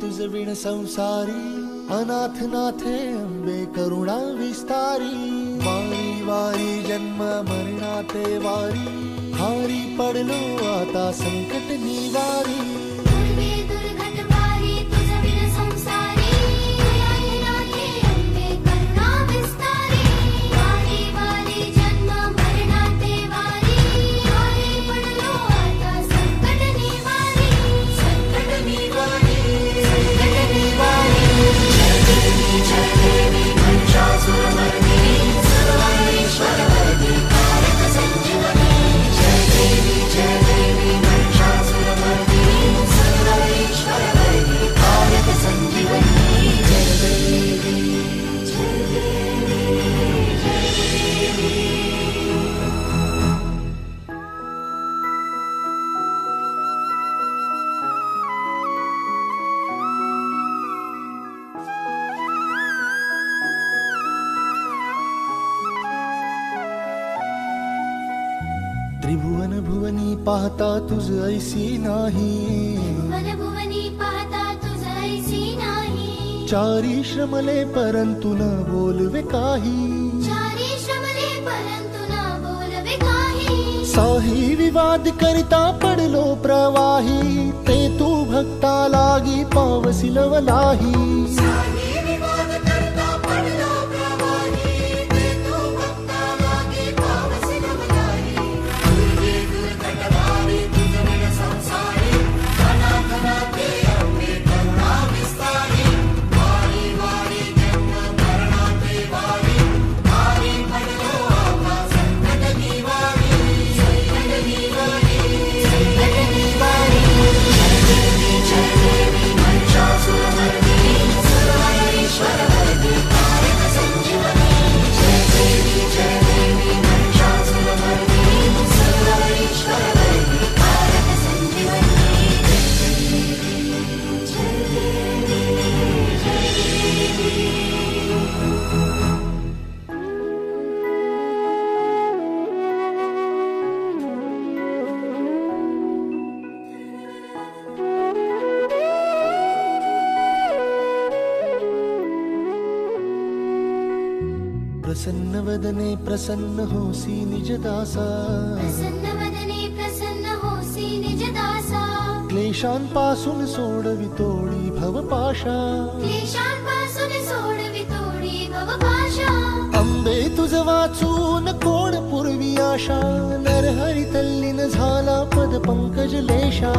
तुझ विण संसारी, अनाथ नाथे अंबे करुणा विस्तारी. वारी वारी जन्म मरणाते वारी, हारी पडलो आता संकट निवारी. दुर्गे दुर्घट वारी तुझ विण संसारी, अनाथ नाथे अंबे करुणा विस्तारी. वारी वारी जन्म मरणाते वारी, हारी पडलो आता संकट निवारी. संकट निवारी, संकट निवारी. जय देवी महिषासुरमर्दिनी, सर्वैश्वर्यवरदी कारक संजीवनी. जय देवी महिषासुरमर्दिनी, सर्वैश्वर्यवरदी कारक संजीवनी. जय देवी, जय देवी, जय देवी. त्रिभुवन भुवनी पाहता तुझ ऐसी नाही. भुवन भुवनी पाहता तुझ ऐसी नाही. चारी श्रमले परंतु न बोलवे काही. चारी श्रमले परंतु न बोलवे काही. साही विवाद करिता पडलो प्रवाही, ते तू भक्ता लागी पावसी लवलाही. साही विवाद करता पडलो प्रवाही, ते तू भक्ता लागी पावसी लवलाही. दुर्गे दुर्घट वारी तुझ विण संसारी, अनाथ नाथे अंबे करुणा विस्तारी. वारी वारी जन्म मरणाते वारी, हारी पडलो आता संकट निवारी. संकट निवारी, संकट निवारी. जय देवी महिषासुरमर्दिनी, सर्वैश्वर्यवरदी कारक संजीवनी. जय देवी महिषासुरमर्दिनी, सर्वैश्वर्यवरदी कारक संजीवनी. जय देवी, जय देवी. प्रसन्न वदने प्रसन्न होसी निज दासा. प्रसन्न वदने प्रसन्न होसी निज दासा. क्लेशांपासून सोडवितोडी भवपाशा. क्लेशांपासून सोडवितोडी भवपाशा. अंबे तुझ वाचून कोण पूर्वी आशा, नरहरी तल्लीन झाला पद पंकज लेशा.